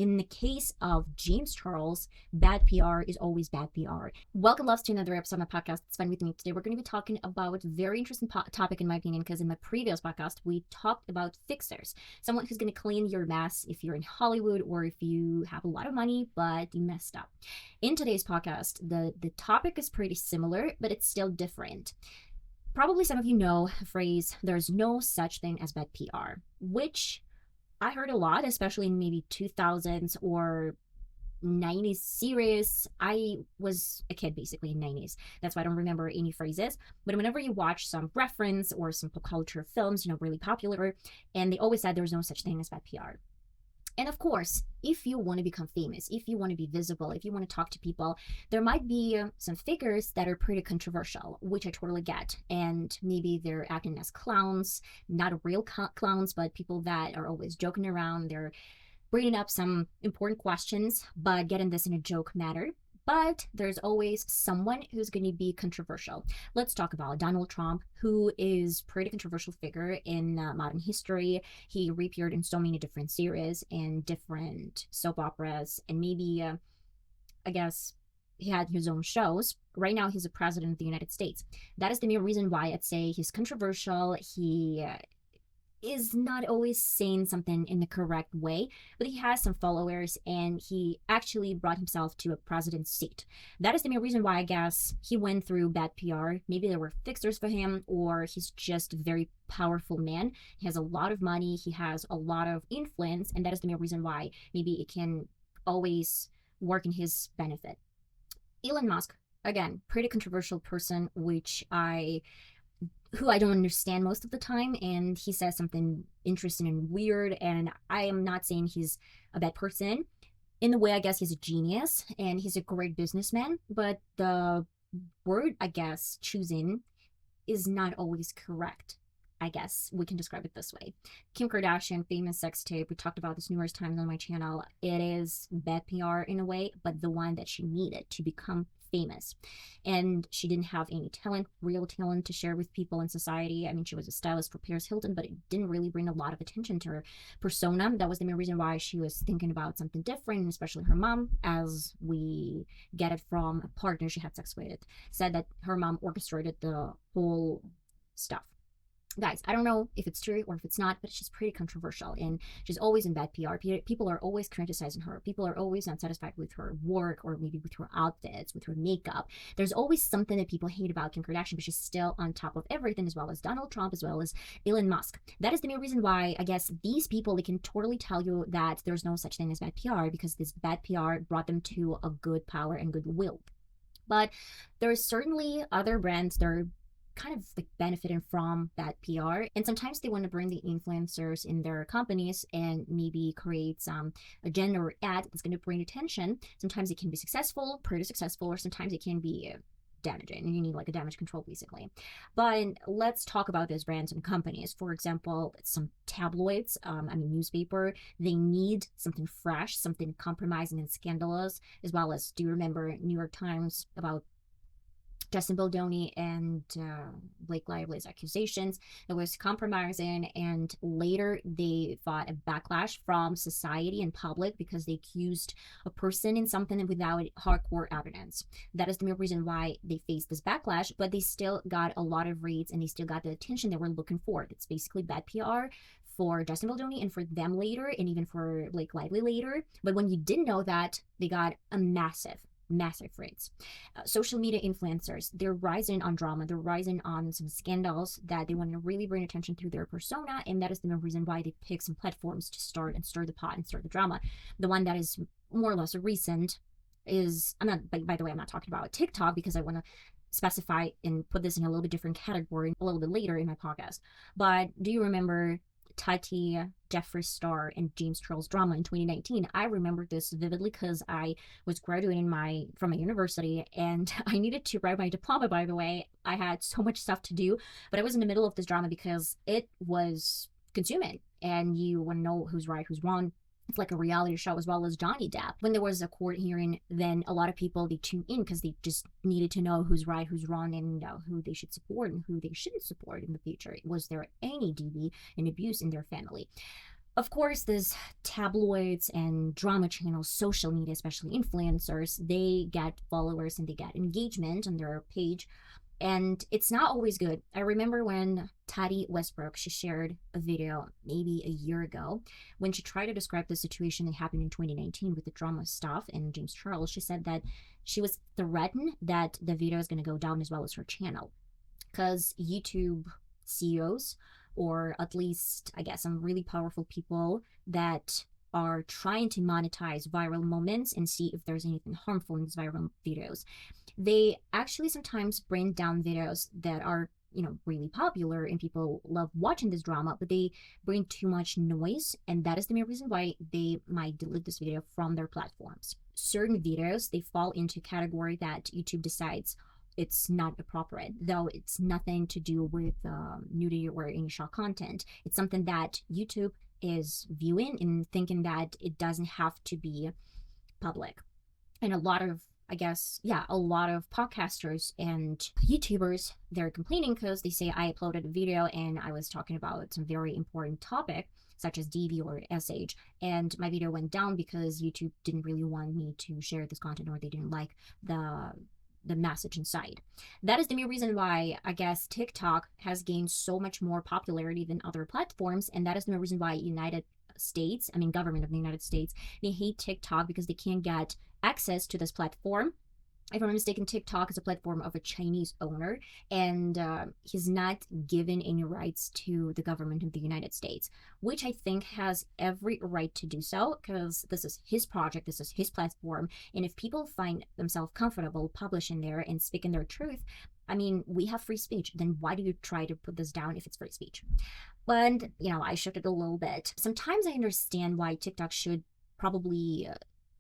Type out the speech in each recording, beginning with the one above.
in the case of James Charles, bad PR is always bad PR. Welcome, loves, to another episode of my podcast. It's fun with me. Today, we're going to be talking about a very interesting topic, in my opinion, because in my previous podcast, we talked about fixers, someone who's going to clean your mess if you're in Hollywood or if you have a lot of money, but you messed up. In today's podcast, the topic is pretty similar, but it's still different. Probably some of you know the phrase, there's no such thing as bad PR, which I heard a lot, especially in maybe 2000s or 90s series. I was a kid basically in 90s. That's why I don't remember any phrases. But whenever you watch some reference or some pop culture films, really popular, and they always said there's no such thing as bad PR. And of course, if you want to become famous, if you want to be visible, if you want to talk to people, there might be some figures that are pretty controversial, which I totally get. And maybe they're acting as clowns, not real clowns, but people that are always joking around. They're bringing up some important questions, but getting this in a joke manner. But there's always someone who's going to be controversial. Let's talk about Donald Trump, who is a pretty controversial figure in modern history. He reappeared in so many different series and different soap operas, and maybe, I guess, he had his own shows. Right now, he's the president of the United States. That is the main reason why I'd say he's controversial. He is not always saying something in the correct way, but he has some followers and he actually brought himself to a president's seat. That is the main reason why I guess he went through bad PR. Maybe there were fixers for him, or he's just a very powerful man. He has a lot of money, he has a lot of influence, and that is the main reason why maybe it can always work in his benefit. Elon Musk, again, pretty controversial person, who I don't understand most of the time, and he says something interesting and weird, and I am not saying he's a bad person. In the way, I guess he's a genius, and he's a great businessman, but the word, I guess, choosing is not always correct. I guess we can describe it this way. Kim Kardashian, famous sex tape, we talked about this numerous times on my channel. It is bad PR in a way, but the one that she needed to become famous. And she didn't have any talent, real talent to share with people in society. I mean, she was a stylist for Paris Hilton, but it didn't really bring a lot of attention to her persona. That was the main reason why she was thinking about something different, especially her mom, as we get it from a partner she had sex with, said that her mom orchestrated the whole stuff. Guys, I don't know if it's true or if it's not, but she's pretty controversial and she's always in bad PR. People are always criticizing her. People are always not satisfied with her work or maybe with her outfits, with her makeup. There's always something that people hate about Kim Kardashian, but she's still on top of everything, as well as Donald Trump, as well as Elon Musk. That is the main reason why I guess these people, they can totally tell you that there's no such thing as bad PR, because this bad PR brought them to a good power and goodwill. But there's certainly other brands that are kind of like benefiting from that PR, and sometimes they want to bring the influencers in their companies and maybe create some agenda or ad that's going to bring attention. Sometimes it can be successful, pretty successful, or sometimes it can be damaging, and you need like a damage control basically. But let's talk about these brands and companies. For example, some tabloids, newspaper, they need something fresh, something compromising and scandalous, as well as, do you remember New York Times about Justin Baldoni and Blake Lively's accusations? It was compromising, and later they fought a backlash from society and public because they accused a person in something without hardcore evidence. That is the main reason why they faced this backlash, but they still got a lot of reads and they still got the attention they were looking for. It's basically bad PR for Justin Baldoni and for them later, and even for Blake Lively later. But when you didn't know that, they got a massive rates. Social media influencers, they're rising on drama, they're rising on some scandals that they want to really bring attention to their persona, and that is the main reason why they pick some platforms to start and stir the pot and start the drama. The one that is more or less recent is, by the way, I'm not talking about TikTok, because I want to specify and put this in a little bit different category a little bit later in my podcast. But do you remember Tati, Jeffree Star, and James Charles drama in 2019? I remember this vividly because I was graduating from my university and I needed to write my diploma, by the way. I had so much stuff to do, but I was in the middle of this drama because it was consuming, and you want to know who's right, who's wrong. It's like a reality show, as well as Johnny Depp. When there was a court hearing, then a lot of people, they tuned in because they just needed to know who's right, who's wrong, and who they should support and who they shouldn't support in the future. Was there any DV and abuse in their family? Of course, these tabloids and drama channels, social media, especially influencers, they get followers and they get engagement on their page, and it's not always good. I remember when Tati Westbrook, she shared a video maybe a year ago when she tried to describe the situation that happened in 2019 with the drama stuff and James Charles. She said that she was threatened that the video is going to go down as well as her channel because YouTube CEOs, or at least, I guess, some really powerful people that are trying to monetize viral moments and see if there's anything harmful in these viral videos, they actually sometimes bring down videos that are, really popular and people love watching this drama, but they bring too much noise, and that is the main reason why they might delete this video from their platforms. Certain videos, they fall into a category that YouTube decides it's not appropriate, though it's nothing to do with nudity or any shock content. It's something that YouTube is viewing and thinking that it doesn't have to be public. And a lot of, I guess, yeah, a lot of podcasters and YouTubers, they're complaining because they say I uploaded a video and I was talking about some very important topic such as DV or SH, and my video went down because YouTube didn't really want me to share this content, or they didn't like the message inside. That is the main reason why I guess TikTok has gained so much more popularity than other platforms, and that is the main reason why government of the United States, they hate TikTok because they can't get access to this platform. If I'm not mistaken, TikTok is a platform of a Chinese owner, and he's not given any rights to the government of the United States, which I think has every right to do so because this is his project, this is his platform, and if people find themselves comfortable publishing there and speaking their truth, I mean, we have free speech. Then why do you try to put this down if it's free speech? But, I shifted a little bit. Sometimes I understand why TikTok should probably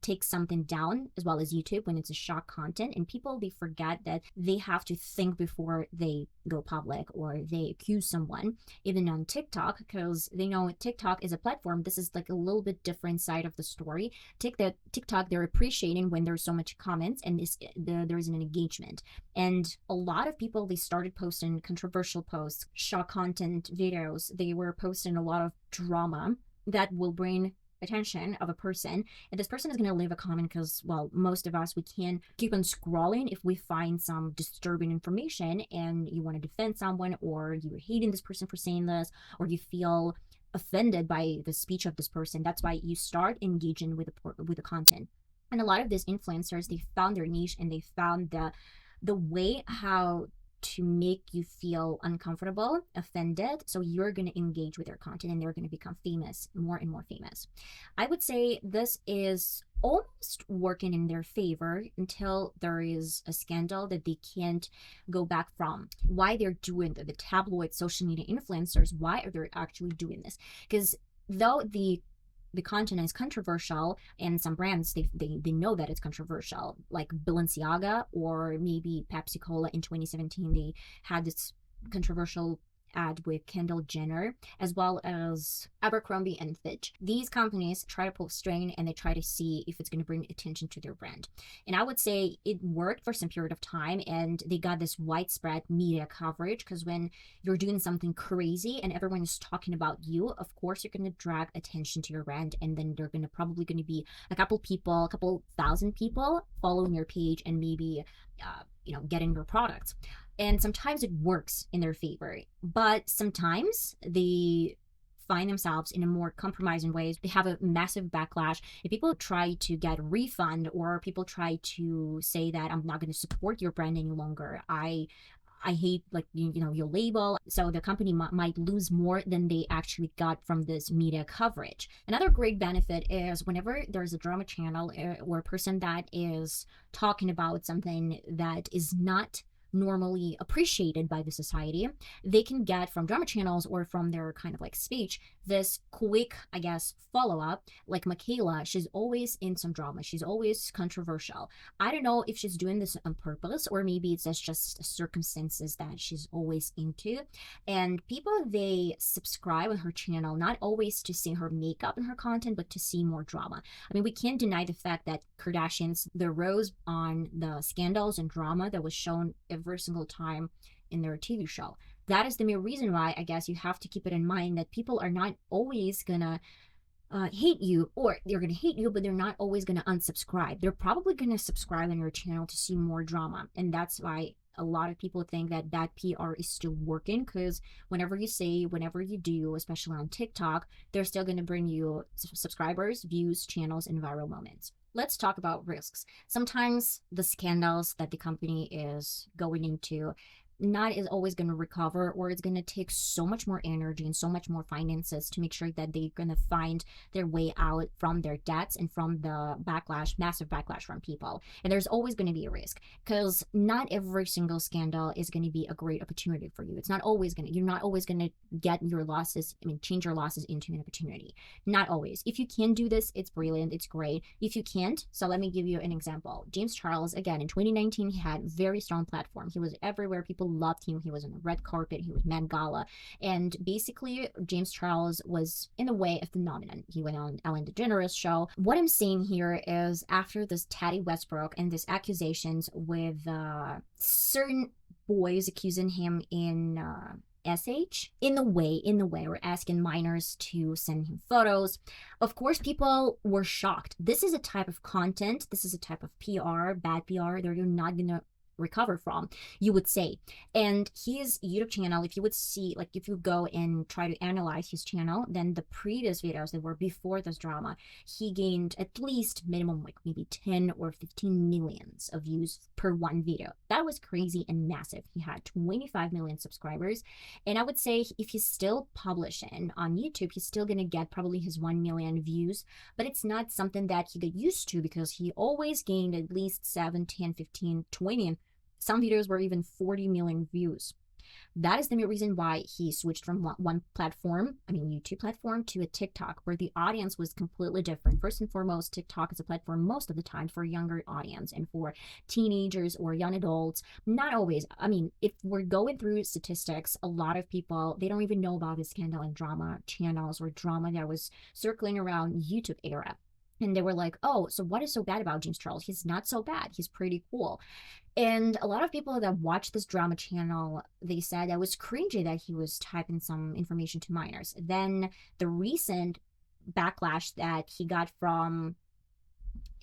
take something down as well as YouTube when it's a shock content, and people, they forget that they have to think before they go public or they accuse someone, even on TikTok, because they know TikTok is a platform. This is like a little bit different side of the story. TikTok, they're appreciating when there's so much comments and there is an engagement, and a lot of people, they started posting controversial posts, shock content videos. They were posting a lot of drama that will bring attention of a person, and this person is going to leave a comment because, well, most of us, we can keep on scrolling if we find some disturbing information and you want to defend someone, or you're hating this person for saying this, or you feel offended by the speech of this person. That's why you start engaging with the content. And a lot of these influencers, they found their niche and they found the way how to make you feel uncomfortable, offended, so you're going to engage with their content and they're going to become famous, more and more famous. I would say this is almost working in their favor until there is a scandal that they can't go back from. Why they're doing the tabloid social media influencers, why are they actually doing this? Because though the content is controversial, and some brands, they know that it's controversial, like Balenciaga or maybe Pepsi Cola in 2017, they had this controversial ad with Kendall Jenner, as well as Abercrombie and Fitch. These companies try to pull string and they try to see if it's going to bring attention to their brand. And I would say it worked for some period of time, and they got this widespread media coverage because when you're doing something crazy and everyone is talking about you, of course you're going to drag attention to your brand, and then they're going to probably going to be a couple thousand people following your page and maybe getting your products. And sometimes it works in their favor, but sometimes they find themselves in a more compromising ways. They have a massive backlash. If people try to get a refund, or people try to say that I'm not going to support your brand any longer, I hate, like, your label, so the company might lose more than they actually got from this media coverage. Another great benefit is whenever there's a drama channel or a person that is talking about something that is not normally appreciated by the society, they can get from drama channels or from their kind of like speech this quick, I guess, follow-up. Like Michaela, she's always in some drama, she's always controversial. I don't know if she's doing this on purpose, or maybe it's just circumstances that she's always into, and people, they subscribe on her channel not always to see her makeup and her content, but to see more drama. I mean, we can't deny the fact that Kardashians, they rose on the scandals and drama that was shown every single time in their TV show. That is the main reason why I guess you have to keep it in mind that people are not always gonna hate you, or they're going to hate you, but they're not always going to unsubscribe. They're probably going to subscribe on your channel to see more drama. And that's why a lot of people think that bad PR is still working, because whenever you say, whenever you do, especially on TikTok, they're still going to bring you subscribers, views, channels, and viral moments. Let's talk about risks. Sometimes the scandals that the company is going into not is always going to recover, or it's going to take so much more energy and so much more finances to make sure that they're going to find their way out from their debts and from the backlash, massive backlash from people. And there's always going to be a risk, because not every single scandal is going to be a great opportunity for you. It's not always going to, you're not always going to get your losses, change your losses into an opportunity. Not always. If you can do this, it's brilliant, it's great. If you can't, so let me give you an example. James Charles, again, in 2019, he had very strong platform. He was everywhere. People loved him. He was on the red carpet. He was Met Gala. And basically, James Charles was, in a way, a phenomenon. He went on Ellen DeGeneres' show. What I'm saying here is, after this Teddy Westbrook and these accusations with certain boys accusing him in SH, in the way, or asking minors to send him photos. Of course, people were shocked. This is a type of content, this is a type of PR, bad PR, that you're not gonna recover from, you would say. And his YouTube channel, if you would see, like, if you go and try to analyze his channel, then the previous videos that were before this drama, he gained at least minimum, like maybe 10 or 15 millions of views per one video. That was crazy and massive. He had 25 million subscribers. And I would say if he's still publishing on YouTube, he's still gonna get probably his 1 million views, but it's not something that he got used to, because he always gained at least 7, 10, 15, 20, and some videos were even 40 million views. That is the main reason why he switched from one platform, YouTube platform, to a TikTok, where the audience was completely different. First and foremost, TikTok is a platform most of the time for a younger audience and for teenagers or young adults. Not always. If we're going through statistics, a lot of people, they don't even know about the scandal and drama channels or drama that was circling around YouTube era. And they were like, oh, so what is so bad about James Charles? He's not so bad. He's pretty cool. And a lot of people that watched this drama channel, they said that it was cringy that he was typing some information to minors. Then the recent backlash that he got from,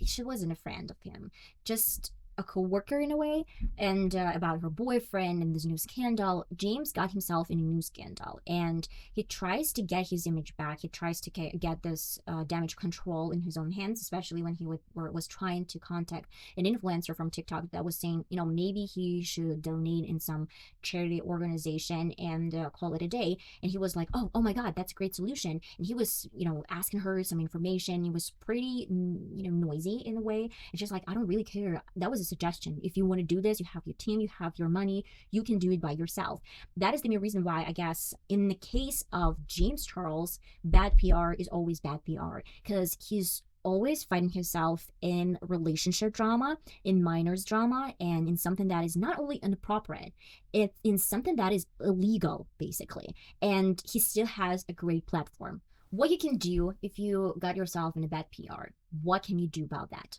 she wasn't a friend of him, just a co-worker in a way, and about her boyfriend and this new scandal. James got himself in a new scandal, and he tries to get his image back. He tries to get this damage control in his own hands, especially when he was trying to contact an influencer from TikTok that was saying, maybe he should donate in some charity organization and call it a day. And he was like, oh my God, that's a great solution. And he was, asking her some information. He was pretty, noisy in a way. And she's like, I don't really care. That was a suggestion. If you want to do this, you have your team, you have your money, you can do it by yourself. That is the main reason why, I guess, in the case of James Charles, bad PR is always bad PR, because he's always finding himself in relationship drama, in minors drama, and in something that is not only inappropriate, it's in something that is illegal, basically. And he still has a great platform. What you can do if you got yourself in a bad PR, what can you do about that?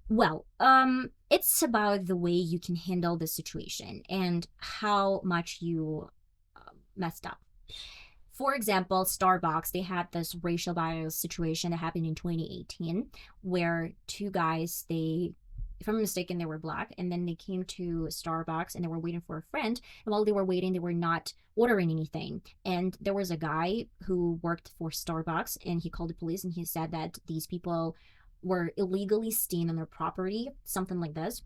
Well, it's about the way you can handle the situation and how much you messed up. For example, Starbucks, they had this racial bias situation that happened in 2018, where two guys, if I'm mistaken, they were black, and then they came to Starbucks and they were waiting for a friend. And while they were waiting, they were not ordering anything. And there was a guy who worked for Starbucks, and he called the police, and he said that these people were illegally staying on their property, something like this.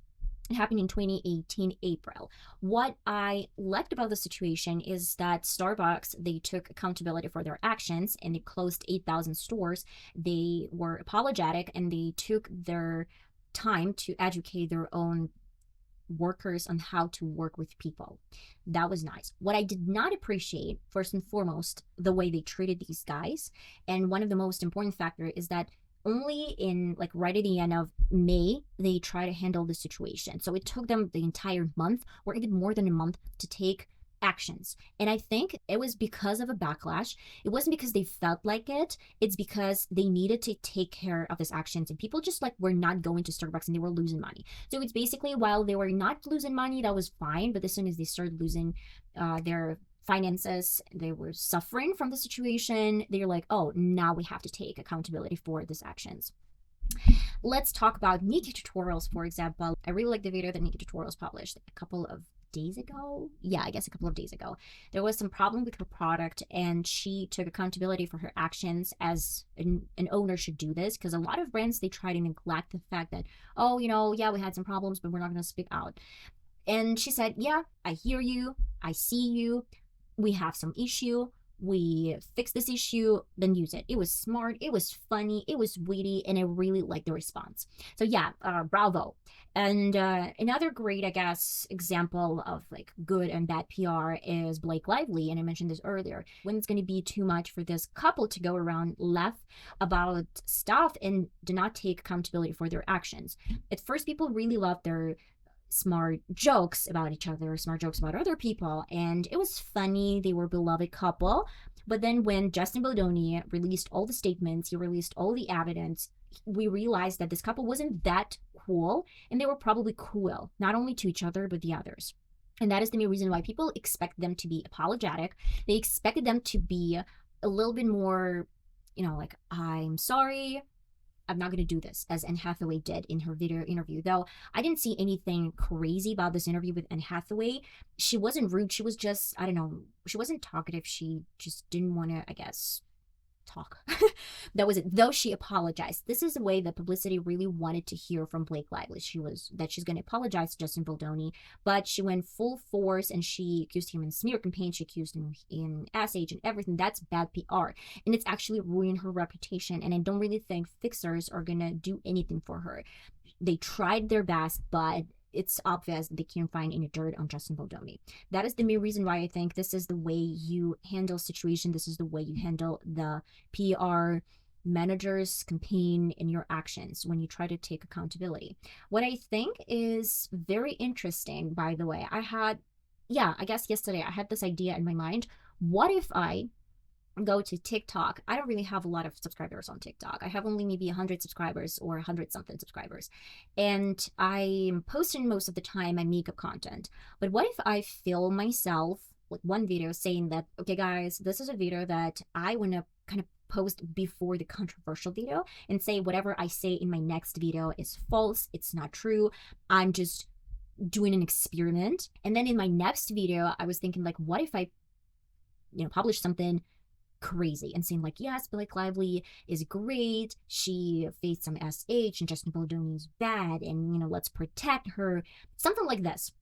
It happened in 2018 April. What I liked about the situation is that Starbucks, they took accountability for their actions, and they closed 8,000 stores. They were apologetic, and they took their time to educate their own workers on how to work with people. That was nice. What I did not appreciate, first and foremost, the way they treated these guys. And one of the most important factors is that only in, like, right at the end of May, they try to handle the situation. So it took them the entire month, or even more than a month, to take actions. And I think it was because of a backlash. It wasn't because they felt like it. It's because they needed to take care of these actions, and people just were not going to Starbucks, and they were losing money. So it's basically, while they were not losing money, that was fine. But as soon as they started losing their finances, they were suffering from the situation. They're like, oh, now we have to take accountability for these actions. Let's talk about Nikki Tutorials, for example. I really like the video that Nikki Tutorials published a couple of days ago. Yeah, I guess a couple of days ago. There was some problem with her product, and she took accountability for her actions, as an owner should do this, because a lot of brands, they try to neglect the fact that, oh, yeah, we had some problems, but we're not going to speak out. And she said, yeah, I hear you, I see you, we have some issue, we fix this issue, then use it. It was smart, it was funny, it was witty, and I really liked the response. So yeah, bravo. And another great, I guess, example of like good and bad PR is Blake Lively, and I mentioned this earlier. When it's going to be too much for this couple to go around laugh about stuff and do not take accountability for their actions. At first, people really loved their smart jokes about each other, smart jokes about other people, and it was funny. They were a beloved couple. But then when Justin Baldoni released all the statements, he released all the evidence, we realized that this couple wasn't that cool, and they were probably cruel, not only to each other, but the others. And that is the main reason why people expect them to be apologetic. They expected them to be a little bit more, like, I'm sorry, I'm not going to do this, as Anne Hathaway did in her video interview. Though I didn't see anything crazy about this interview with Anne Hathaway. She wasn't rude. She was just, I don't know, she wasn't talkative. She just didn't want to, I guess, talk. That was it. Though she apologized. This is the way that publicity really wanted to hear from Blake Lively. That she's going to apologize to Justin Baldoni, but she went full force and she accused him in smear campaign. She accused him in age and everything. That's bad PR, and it's actually ruined her reputation. And I don't really think fixers are going to do anything for her. They tried their best, but it's obvious they can't find any dirt on Justin Baldoni. That is the main reason why I think this is the way you handle situation. This is the way you handle the PR managers campaign in your actions when you try to take accountability. What I think is very interesting, by the way, I guess yesterday I had this idea in my mind. What if I go to TikTok? I don't really have a lot of subscribers on TikTok. I have only maybe 100 subscribers or 100 something subscribers. And I'm posting most of the time my makeup content. But what if I film myself with one video saying that, okay, guys, this is a video that I want to kind of post before the controversial video, and say whatever I say in my next video is false, it's not true, I'm just doing an experiment. And then in my next video, I was thinking, like, what if I, publish something crazy and saying, like, yes, Blake Lively is great, she faced some SH and Justin Baldoni is bad, and let's protect her, something like this.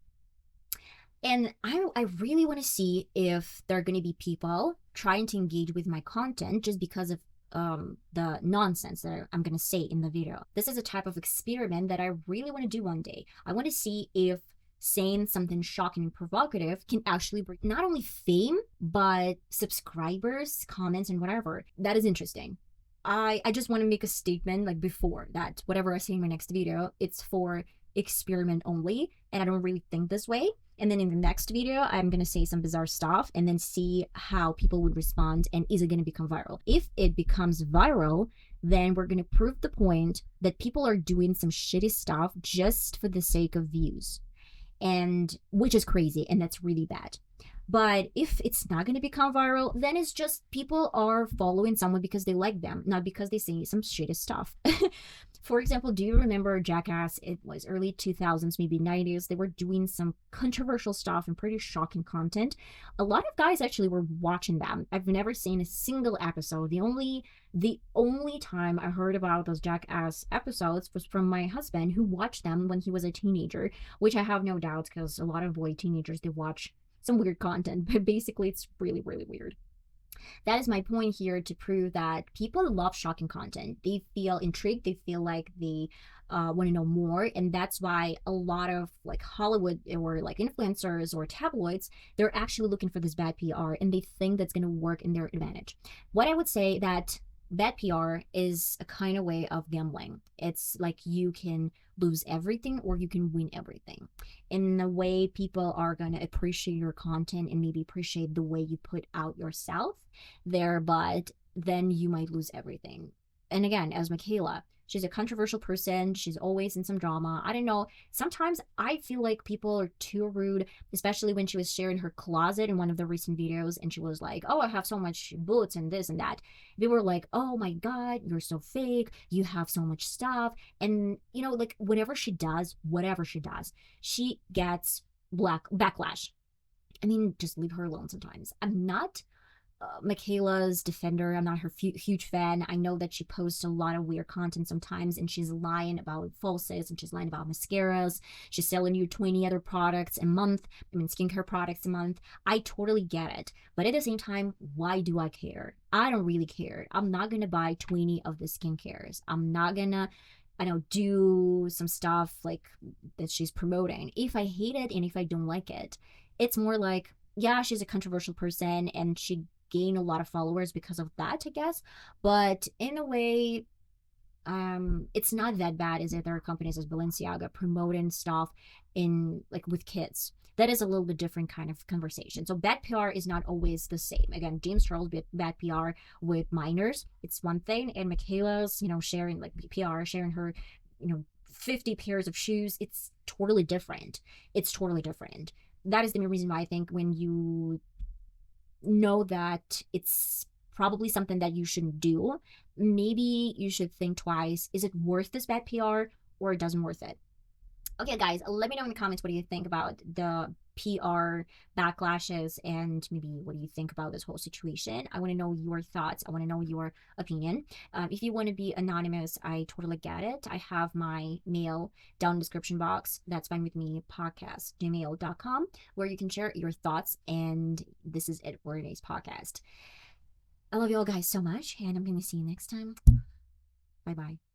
And I really want to see if there are going to be people trying to engage with my content just because of the nonsense that I'm going to say in the video. This is a type of experiment that I really want to do one day. I want to see if saying something shocking and provocative can actually bring not only fame, but subscribers, comments, and whatever. That is interesting. I just want to make a statement, like, before that whatever I say in my next video, it's for experiment only, and I don't really think this way. And then in the next video, I'm going to say some bizarre stuff and then see how people would respond, and is it going to become viral? If it becomes viral, then we're going to prove the point that people are doing some shitty stuff just for the sake of views, and which is crazy, and that's really bad. But if it's not going to become viral, then it's just people are following someone because they like them, not because they say some shitty stuff. For example, do you remember Jackass? It was early 2000s, maybe 90s. They were doing some controversial stuff and pretty shocking content. A lot of guys actually were watching them. I've never seen a single episode. The only time I heard about those Jackass episodes was from my husband, who watched them when he was a teenager, which I have no doubts, because a lot of teenagers, they watch some weird content, but basically it's really, really weird. That is my point here, to prove that people love shocking content. They feel intrigued, they feel like they want to know more, and that's why a lot of like Hollywood or like influencers or tabloids, they're actually looking for this bad PR, and they think that's going to work in their advantage. What I would say that bad PR is a kind of way of gambling. It's like you can lose everything or you can win everything. In the way, people are going to appreciate your content and maybe appreciate the way you put out yourself there, but then you might lose everything. And again, as Michaela, she's a controversial person. She's always in some drama. I don't know. Sometimes I feel like people are too rude, especially when she was sharing her closet in one of the recent videos and she was like, oh, I have so much boots and this and that. They were like, oh my God, you're so fake. You have so much stuff. And, you know, like whenever she does, whatever she does, she gets backlash. I mean, just leave her alone sometimes. I'm not Michaela's defender. I'm not her huge fan. I know that she posts a lot of weird content sometimes, and she's lying about falses, and she's lying about mascaras. She's selling you 20 other products a month. I mean, skincare products a month. I totally get it. But at the same time, why do I care? I don't really care. I'm not going to buy 20 of the skincares. I'm not going to, I know, do some stuff like that she's promoting. If I hate it and if I don't like it, it's more like, yeah, she's a controversial person and she gain a lot of followers because of that, I guess. But in a way, it's not that bad as if there are companies as Balenciaga promoting stuff in like with kids. That is a little bit different kind of conversation. So bad PR is not always the same. Again, James Charles bad PR with minors, it's one thing, and Michaela's, you know, sharing like PR, sharing her, you know, 50 pairs of shoes, it's totally different. It's totally different. That is the main reason why I think when you know that it's probably something that you shouldn't do, maybe you should think twice. Is it worth this bad PR or it doesn't worth it? Okay, guys, let me know in the comments what do you think about the PR backlashes and maybe what do you think about this whole situation. I want to know your thoughts. I want to know your opinion. If you want to be anonymous, I totally get it. I have my mail down in the description box. That's fine with me, podcast@gmail.com, where you can share your thoughts. And this is it for today's podcast. I love you all guys so much, and I'm going to see you next time. Bye bye.